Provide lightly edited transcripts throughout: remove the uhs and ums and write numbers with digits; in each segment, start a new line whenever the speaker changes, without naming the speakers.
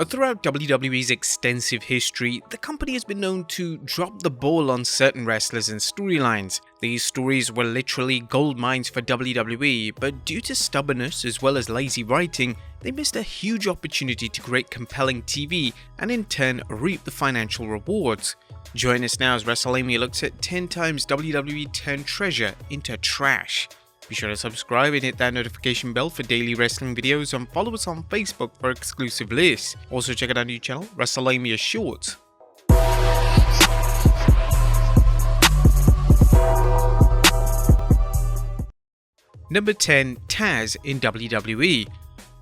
Throughout WWE's extensive history, the company has been known to drop the ball on certain wrestlers and storylines. These stories were literally gold mines for WWE, but due to stubbornness as well as lazy writing, they missed a huge opportunity to create compelling TV and in turn reap the financial rewards. Join us now as Wrestlelamia looks at 10 times WWE turned treasure into trash. Be sure to subscribe and hit that notification bell for daily wrestling videos and follow us on Facebook for exclusive lists. Also check out our new channel, Wrestlelamia Shorts. Number 10. Taz in WWE.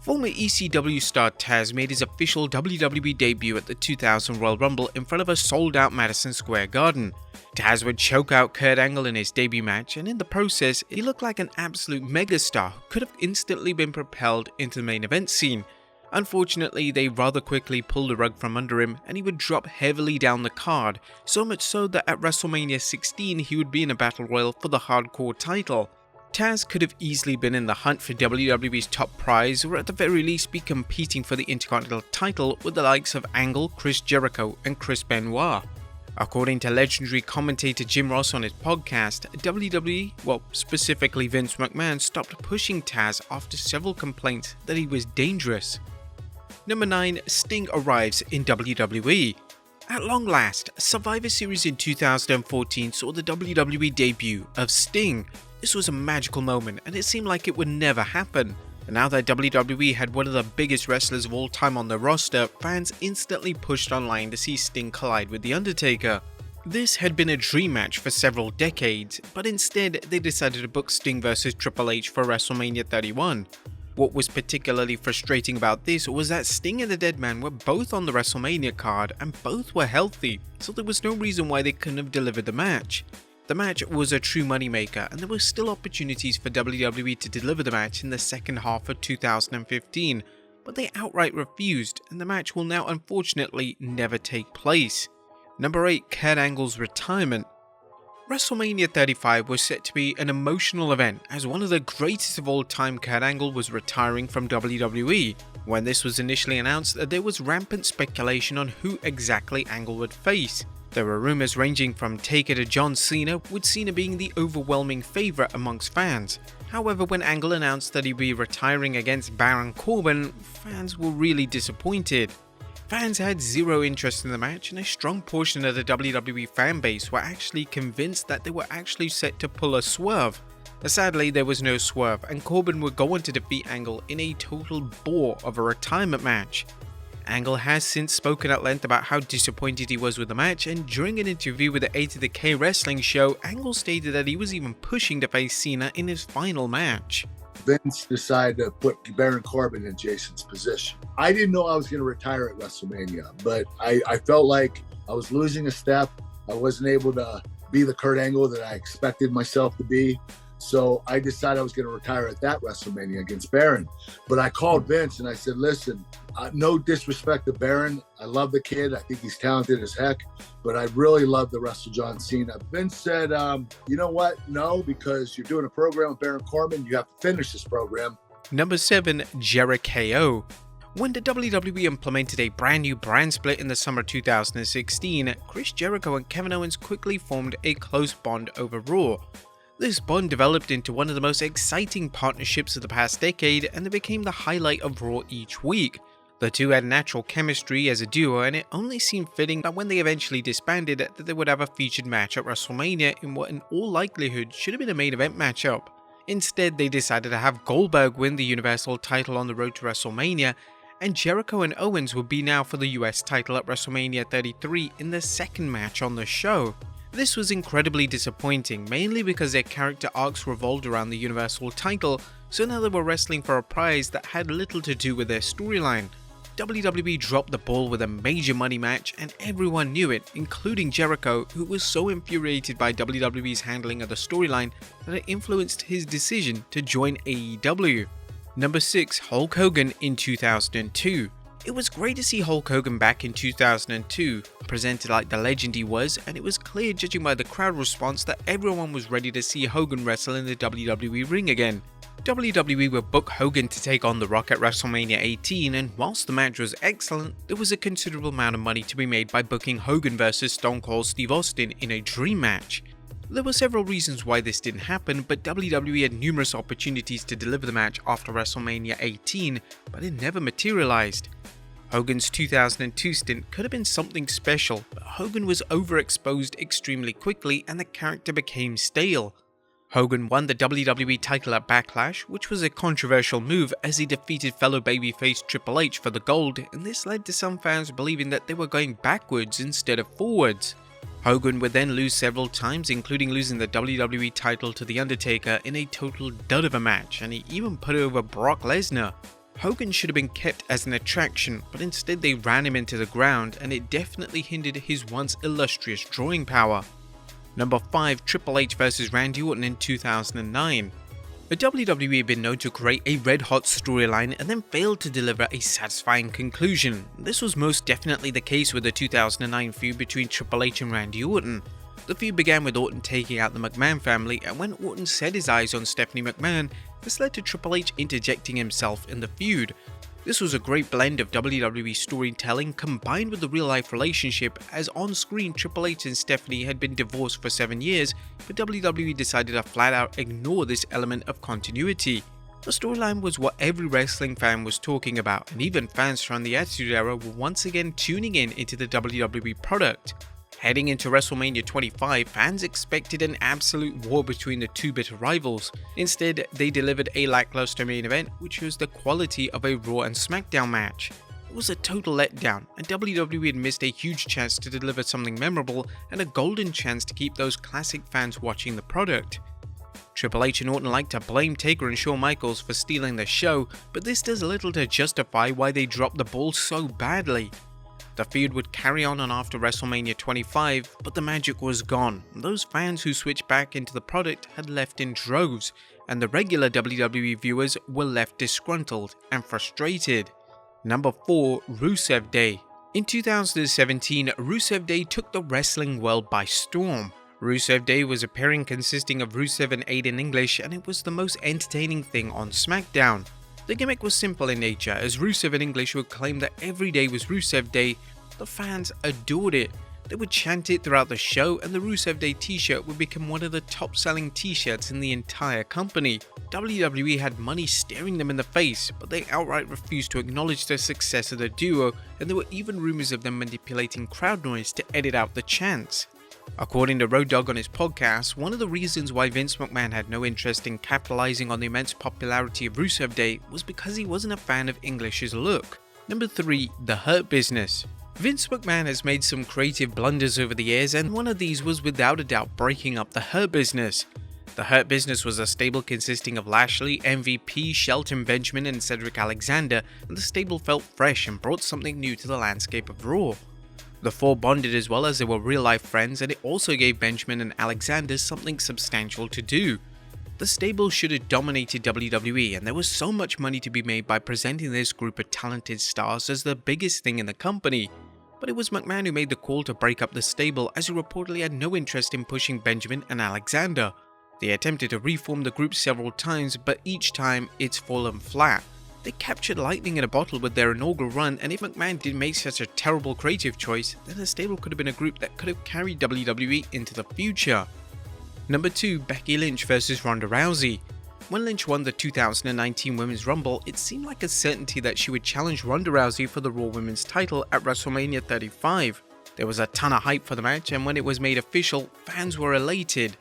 Former ECW star Taz made his official WWE debut at the 2000 Royal Rumble in front of a sold-out Madison Square Garden. Taz would choke out Kurt Angle in his debut match, and in the process, he looked like an absolute megastar who could have instantly been propelled into the main event scene. Unfortunately, they rather quickly pulled the rug from under him, and he would drop heavily down the card, so much so that at WrestleMania 16 he would be in a battle royal for the hardcore title. Taz could have easily been in the hunt for WWE's top prize, or at the very least be competing for the Intercontinental title with the likes of Angle, Chris Jericho and Chris Benoit. According to legendary commentator Jim Ross on his podcast, WWE, well specifically Vince McMahon, stopped pushing Taz after several complaints that he was dangerous. Number 9. Sting arrives in WWE. At long last, Survivor Series in 2014 saw the WWE debut of Sting. This was a magical moment and it seemed like it would never happen. And now that WWE had one of the biggest wrestlers of all time on their roster, fans instantly pushed online to see Sting collide with The Undertaker. This had been a dream match for several decades, but instead they decided to book Sting vs Triple H for WrestleMania 31. What was particularly frustrating about this was that Sting and the Deadman were both on the WrestleMania card and both were healthy, so there was no reason why they couldn't have delivered the match. The match was a true moneymaker, and there were still opportunities for WWE to deliver the match in the second half of 2015, but they outright refused, and the match will now unfortunately never take place. Number 8. Kurt Angle's retirement. WrestleMania 35 was set to be an emotional event, as one of the greatest of all time, Kurt Angle, was retiring from WWE. When this was initially announced, there was rampant speculation on who exactly Angle would face. There were rumors ranging from Taker to John Cena, with Cena being the overwhelming favourite amongst fans. However, when Angle announced that he'd be retiring against Baron Corbin, fans were really disappointed. Fans had zero interest in the match, and a strong portion of the WWE fanbase were actually convinced that they were actually set to pull a swerve. Sadly, there was no swerve, and Corbin would go on to defeat Angle in a total bore of a retirement match. Angle has since spoken at length about how disappointed he was with the match, and during an interview with the A to the K wrestling show, Angle stated that he was even pushing to face Cena in his final match.
Vince decided to put Baron Corbin in Jason's position. I didn't know I was going to retire at WrestleMania, but I felt like I was losing a step. I wasn't able to be the Kurt Angle that I expected myself to be. So I decided I was going to retire at that WrestleMania against Baron. But I called Vince and I said, listen, no disrespect to Baron. I love the kid. I think he's talented as heck. But I really love to wrestle John Cena. Vince said, you know what? No, because you're doing a program with Baron Corbin. You have to finish this program.
Number 7. Jericho. When the WWE implemented a brand new brand split in the summer 2016, Chris Jericho and Kevin Owens quickly formed a close bond over Raw. This bond developed into one of the most exciting partnerships of the past decade, and they became the highlight of Raw each week. The two had natural chemistry as a duo, and it only seemed fitting that when they eventually disbanded that they would have a featured match at WrestleMania in what in all likelihood should have been a main event matchup. Instead, they decided to have Goldberg win the Universal title on the road to WrestleMania, and Jericho and Owens would be now for the US title at WrestleMania 33 in the second match on the show. This was incredibly disappointing, mainly because their character arcs revolved around the Universal title, so now they were wrestling for a prize that had little to do with their storyline. WWE dropped the ball with a major money match, and everyone knew it, including Jericho, who was so infuriated by WWE's handling of the storyline that it influenced his decision to join AEW. Number 6. Hulk Hogan in 2002. It was great to see Hulk Hogan back in 2002, presented like the legend he was, and it was clear judging by the crowd response that everyone was ready to see Hogan wrestle in the WWE ring again. WWE would book Hogan to take on The Rock at WrestleMania 18, and whilst the match was excellent, there was a considerable amount of money to be made by booking Hogan vs Stone Cold Steve Austin in a dream match. There were several reasons why this didn't happen, but WWE had numerous opportunities to deliver the match after WrestleMania 18, but it never materialized. Hogan's 2002 stint could have been something special, but Hogan was overexposed extremely quickly and the character became stale. Hogan won the WWE title at Backlash, which was a controversial move as he defeated fellow babyface Triple H for the gold, and this led to some fans believing that they were going backwards instead of forwards. Hogan would then lose several times, including losing the WWE title to The Undertaker in a total dud of a match, and he even put over Brock Lesnar. Hogan should have been kept as an attraction, but instead they ran him into the ground, and it definitely hindered his once illustrious drawing power. Number 5. Triple H vs Randy Orton in 2009. The WWE had been known to create a red-hot storyline and then failed to deliver a satisfying conclusion. This was most definitely the case with the 2009 feud between Triple H and Randy Orton. The feud began with Orton taking out the McMahon family, and when Orton set his eyes on Stephanie McMahon, this led to Triple H interjecting himself in the feud. This was a great blend of WWE storytelling combined with the real-life relationship, as on-screen Triple H and Stephanie had been divorced for 7 years, but WWE decided to flat-out ignore this element of continuity. The storyline was what every wrestling fan was talking about, and even fans from the Attitude Era were once again tuning in into the WWE product. Heading into WrestleMania 25, fans expected an absolute war between the two bitter rivals. Instead, they delivered a lackluster main event, which was the quality of a Raw and SmackDown match. It was a total letdown, and WWE had missed a huge chance to deliver something memorable and a golden chance to keep those classic fans watching the product. Triple H and Orton like to blame Taker and Shawn Michaels for stealing the show, but this does little to justify why they dropped the ball so badly. The feud would carry on after WrestleMania 25, but the magic was gone. Those fans who switched back into the product had left in droves, and the regular WWE viewers were left disgruntled and frustrated. Number 4. Rusev Day. In 2017, Rusev Day took the wrestling world by storm. Rusev Day was a pairing consisting of Rusev and Aiden English, and it was the most entertaining thing on SmackDown. The gimmick was simple in nature, as Rusev and English would claim that every day was Rusev Day. The fans adored it. They would chant it throughout the show, and the Rusev Day t-shirt would become one of the top-selling t-shirts in the entire company. WWE had money staring them in the face, but they outright refused to acknowledge the success of the duo, and there were even rumors of them manipulating crowd noise to edit out the chants. According to Road Dogg on his podcast, one of the reasons why Vince McMahon had no interest in capitalizing on the immense popularity of Rusev Day was because he wasn't a fan of English's look. Number 3. The Hurt Business. Vince McMahon has made some creative blunders over the years, and one of these was without a doubt breaking up the Hurt Business. The Hurt Business was a stable consisting of Lashley, MVP, Shelton Benjamin, and Cedric Alexander, and the stable felt fresh and brought something new to the landscape of Raw. The four bonded as well as they were real-life friends, and it also gave Benjamin and Alexander something substantial to do. The stable should have dominated WWE, and there was so much money to be made by presenting this group of talented stars as the biggest thing in the company. But it was McMahon who made the call to break up the stable, as he reportedly had no interest in pushing Benjamin and Alexander. They attempted to reform the group several times, but each time it's fallen flat. They captured lightning in a bottle with their inaugural run, and if McMahon didn't make such a terrible creative choice, then the stable could have been a group that could have carried WWE into the future. Number 2. Becky Lynch vs Ronda Rousey. When Lynch won the 2019 Women's Rumble, it seemed like a certainty that she would challenge Ronda Rousey for the Raw Women's title at WrestleMania 35. There was a ton of hype for the match, and when it was made official, fans were elated.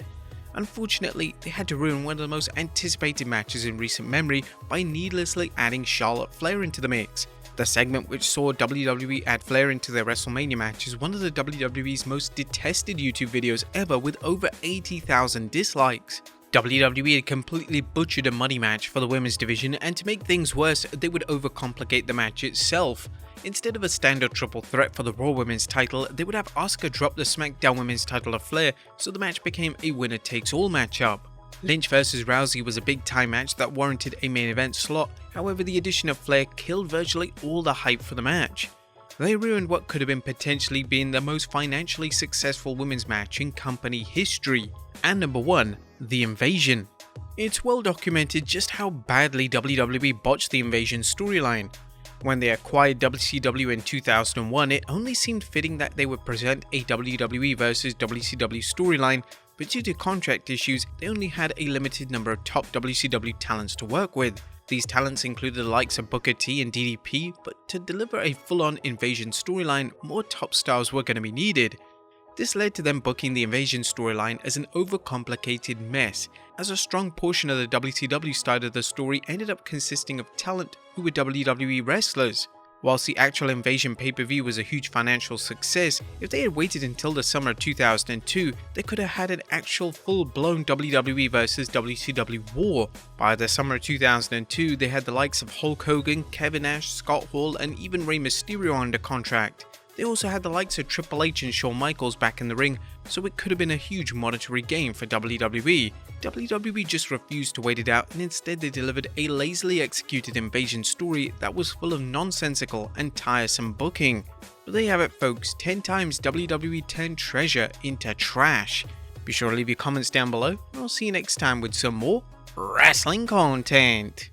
Unfortunately, they had to ruin one of the most anticipated matches in recent memory by needlessly adding Charlotte Flair into the mix. The segment which saw WWE add Flair into their WrestleMania match is one of the WWE's most detested YouTube videos ever, with over 80,000 dislikes. WWE had completely butchered a money match for the women's division, and to make things worse, they would overcomplicate the match itself. Instead of a standard triple threat for the Raw Women's title, they would have Asuka drop the SmackDown Women's title to Flair, so the match became a winner-takes-all matchup. Lynch vs Rousey was a big-time match that warranted a main event slot, however the addition of Flair killed virtually all the hype for the match. They ruined what could have been potentially been the most financially successful women's match in company history. And number 1. The Invasion. It's well documented just how badly WWE botched the Invasion storyline. When they acquired WCW in 2001, it only seemed fitting that they would present a WWE vs WCW storyline, but due to contract issues, they only had a limited number of top WCW talents to work with. These talents included the likes of Booker T and DDP, but to deliver a full-on Invasion storyline, more top stars were going to be needed. This led to them booking the Invasion storyline as an overcomplicated mess, as a strong portion of the WCW side of the story ended up consisting of talent who were WWE wrestlers. Whilst the actual Invasion pay-per-view was a huge financial success, if they had waited until the summer of 2002, they could have had an actual full-blown WWE vs WCW war. By the summer of 2002, they had the likes of Hulk Hogan, Kevin Nash, Scott Hall, and even Rey Mysterio under contract. They also had the likes of Triple H and Shawn Michaels back in the ring, so it could have been a huge monetary gain for WWE. WWE just refused to wait it out, and instead they delivered a lazily executed Invasion story that was full of nonsensical and tiresome booking. But there you have it folks, 10 times WWE turned treasure into trash. Be sure to leave your comments down below, and I'll see you next time with some more wrestling content.